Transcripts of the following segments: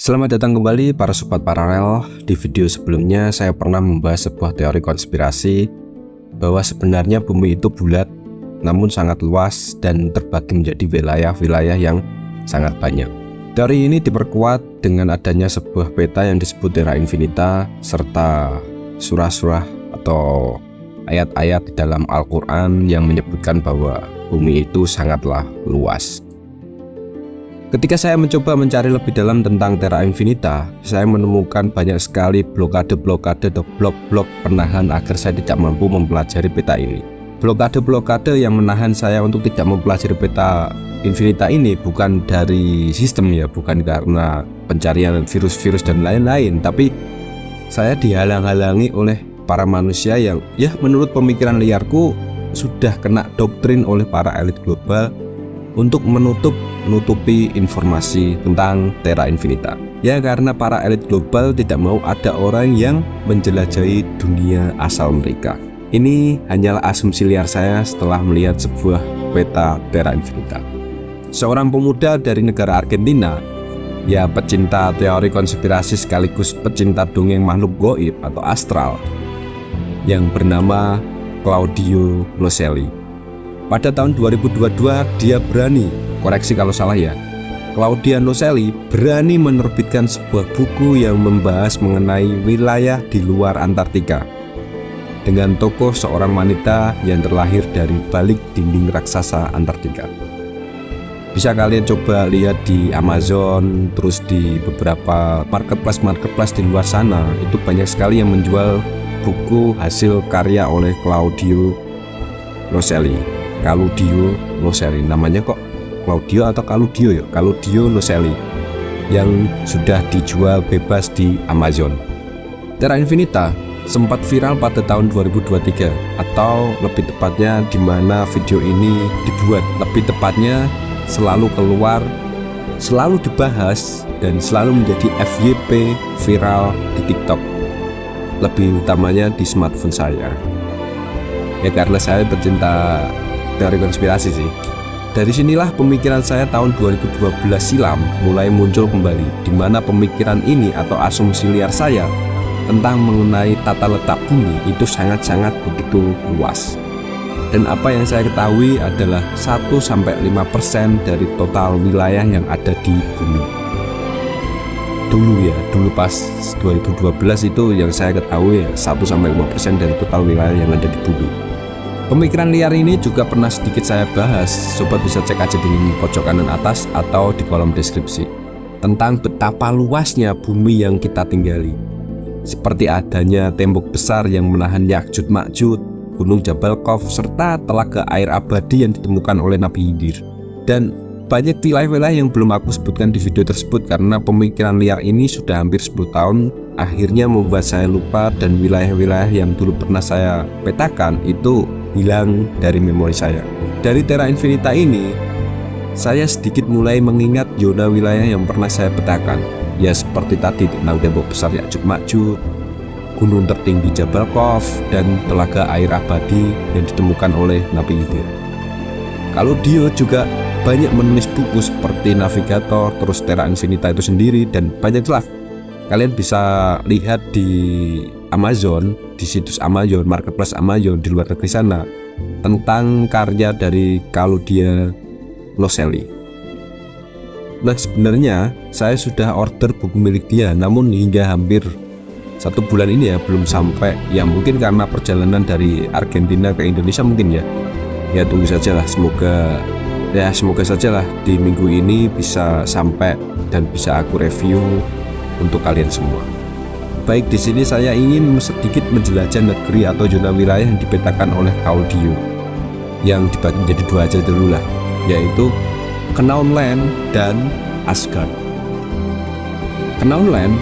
Selamat datang kembali para sobat paralel. Di video sebelumnya saya pernah membahas sebuah teori konspirasi bahwa sebenarnya bumi itu bulat namun sangat luas dan terbagi menjadi wilayah-wilayah yang sangat banyak. Teori ini diperkuat dengan adanya sebuah peta yang disebut Terra Infinita serta surah-surah atau ayat-ayat di dalam Al-Quran yang menyebutkan bahwa bumi itu sangatlah luas. Ketika saya mencoba mencari lebih dalam tentang Terra Infinita, saya menemukan banyak sekali blokade-blokade atau blok-blok penahan agar saya tidak mampu mempelajari peta ini. Blokade-blokade yang menahan saya untuk tidak mempelajari peta Infinita ini bukan dari sistem ya, bukan karena pencarian virus-virus dan lain-lain, tapi saya dihalang-halangi oleh para manusia yang menurut pemikiran liarku sudah kena doktrin oleh para elit global untuk menutupi informasi tentang Terra Infinita. Ya, karena para elit global tidak mau ada orang yang menjelajahi dunia asal mereka. Ini hanyalah asumsi liar saya setelah melihat sebuah peta Terra Infinita. Seorang pemuda dari negara Argentina, ya pecinta teori konspirasi sekaligus pecinta dongeng makhluk gaib atau astral, yang bernama Claudio Nocelli. Pada tahun 2022 dia berani, koreksi kalau salah ya, Claudio Nocelli berani menerbitkan sebuah buku yang membahas mengenai wilayah di luar Antartika dengan tokoh seorang wanita yang terlahir dari balik dinding raksasa Antartika. Bisa kalian coba lihat di Amazon, terus di beberapa marketplace di luar sana, itu banyak sekali yang menjual buku hasil karya oleh Claudio Nocelli. Namanya kok Claudio atau Claudio ya? Claudio Nocelli yang sudah dijual bebas di Amazon. Terra Infinita sempat viral pada tahun 2023 atau lebih tepatnya di mana video ini dibuat. Lebih tepatnya selalu keluar, selalu dibahas dan selalu menjadi FYP viral di TikTok. Lebih utamanya di smartphone saya. Ya karena saya pecinta teori konspirasi sih. Dari sinilah pemikiran saya tahun 2012 silam mulai muncul kembali, di mana pemikiran ini atau asumsi liar saya tentang mengenai tata letak bumi itu sangat-sangat begitu luas. Dan apa yang saya ketahui adalah 1-5% dari total wilayah yang ada di bumi. Dulu pas 2012 itu yang saya ketahui 1-5% dari total wilayah yang ada di bumi. Pemikiran liar ini juga pernah sedikit saya bahas, sobat bisa cek aja di pojok kanan atas atau di kolom deskripsi, tentang betapa luasnya bumi yang kita tinggali. Seperti adanya tembok besar yang menahan Ya'juj Ma'juj, Gunung Jabal Khawf, serta telaga air abadi yang ditemukan oleh Nabi Khidir. Dan banyak wilayah-wilayah yang belum aku sebutkan di video tersebut karena pemikiran liar ini sudah hampir 10 tahun akhirnya membuat saya lupa, dan wilayah-wilayah yang dulu pernah saya petakan itu hilang dari memori saya. Dari Terra Infinita ini saya sedikit mulai mengingat zona wilayah yang pernah saya petakan, ya seperti tadi tentang tembok besar Ya'juj Ma'juj, gunung tertinggi Jabal Khawf, dan telaga air abadi yang ditemukan oleh Nabi Khidir. Kalau dia juga banyak menulis buku seperti Navigator, terus Terra Infinita itu sendiri, dan banyak lah. Kalian bisa lihat di Amazon, di situs Amazon, marketplace Amazon di luar negeri sana, tentang karya dari Claudio Nocelli. Nah sebenarnya saya sudah order buku milik dia, namun hingga hampir 1 bulan ini ya belum sampai. Ya mungkin karena perjalanan dari Argentina ke Indonesia mungkin ya. Ya tunggu saja lah, semoga saja lah di minggu ini bisa sampai dan bisa aku review untuk kalian semua. Baik, di sini saya ingin sedikit menjelajah negeri atau zona wilayah yang dipetakan oleh Claudio, yang dibagi menjadi 2 aja dulu lah, yaitu Known Land dan Asgard. Known Land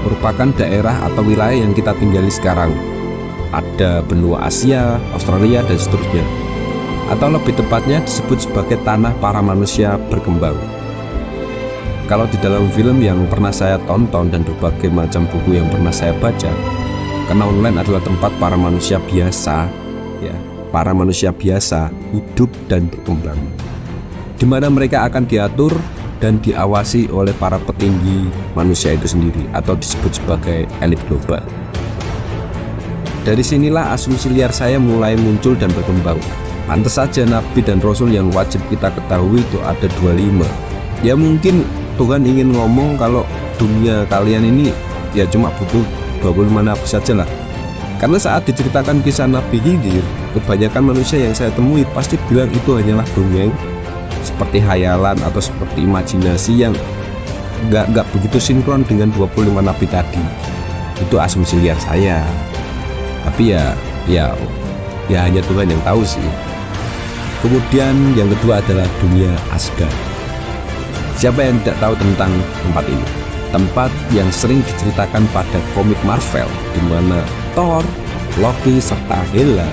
merupakan daerah atau wilayah yang kita tinggali sekarang. Ada benua Asia, Australia, dan seterusnya. Atau lebih tepatnya disebut sebagai tanah para manusia berkembang. Kalau di dalam film yang pernah saya tonton dan berbagai macam buku yang pernah saya baca, Known Land adalah tempat para manusia biasa, para manusia biasa hidup dan berkembang, di mana mereka akan diatur dan diawasi oleh para petinggi manusia itu sendiri atau disebut sebagai elit global. Dari sinilah asumsi liar saya mulai muncul dan berkembang. Pantas saja Nabi dan Rasul yang wajib kita ketahui itu ada 25. Ya mungkin Tuhan ingin ngomong kalau dunia kalian ini ya cuma butuh 25 nabi saja lah. Karena saat diceritakan kisah Nabi Khidir, kebanyakan manusia yang saya temui pasti bilang itu hanyalah dongeng, seperti hayalan atau seperti imajinasi yang nggak begitu sinkron dengan 25 nabi tadi. Itu asumsi liar saya. Tapi ya hanya Tuhan yang tahu sih. Kemudian yang kedua adalah dunia Asgard. Siapa yang tidak tahu tentang tempat ini? Tempat yang sering diceritakan pada komik Marvel, di mana Thor, Loki, serta Hela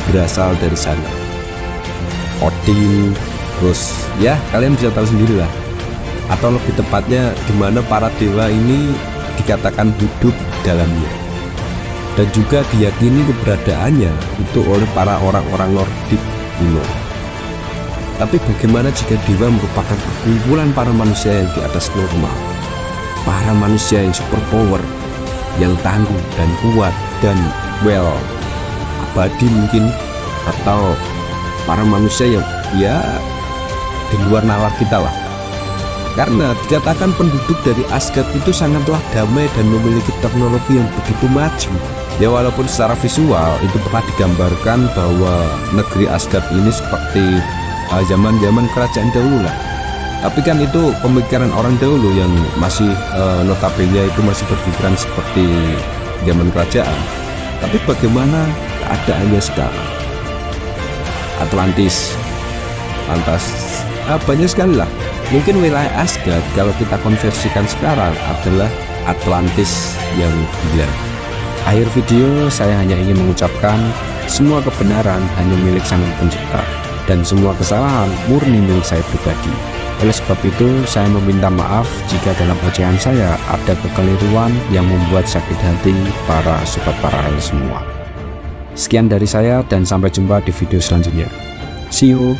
berasal dari sana. Odin, terus ya kalian bisa tahu sendiri lah. Atau lebih tepatnya di mana para dewa ini dikatakan hidup dalamnya. Dan juga diyakini keberadaannya itu oleh para orang-orang Nordik kuno. Tapi bagaimana jika dewa merupakan kumpulan para manusia yang di atas normal? Para manusia yang super power, yang tangguh dan kuat dan abadi mungkin, atau para manusia yang ya di luar nalar kita lah. Karena dikatakan penduduk dari Asgard itu sangatlah damai dan memiliki teknologi yang begitu maju. Ya walaupun secara visual itu pernah digambarkan bahwa negeri Asgard ini seperti zaman-zaman kerajaan dahulu lah. Tapi kan itu pemikiran orang dahulu yang masih notabene itu masih berpikiran seperti zaman kerajaan. Tapi bagaimana keadaannya sekarang? Atlantis, lantas banyak sekali lah. Mungkin wilayah Asgard kalau kita konversikan sekarang adalah Atlantis yang gila. Akhir video saya hanya ingin mengucapkan semua kebenaran hanya milik Sang Pencipta dan semua kesalahan murni milik saya pribadi. Oleh sebab itu, saya meminta maaf jika dalam bacaan saya ada kekeliruan yang membuat sakit hati para sobat paralel semua. Sekian dari saya dan sampai jumpa di video selanjutnya. See you!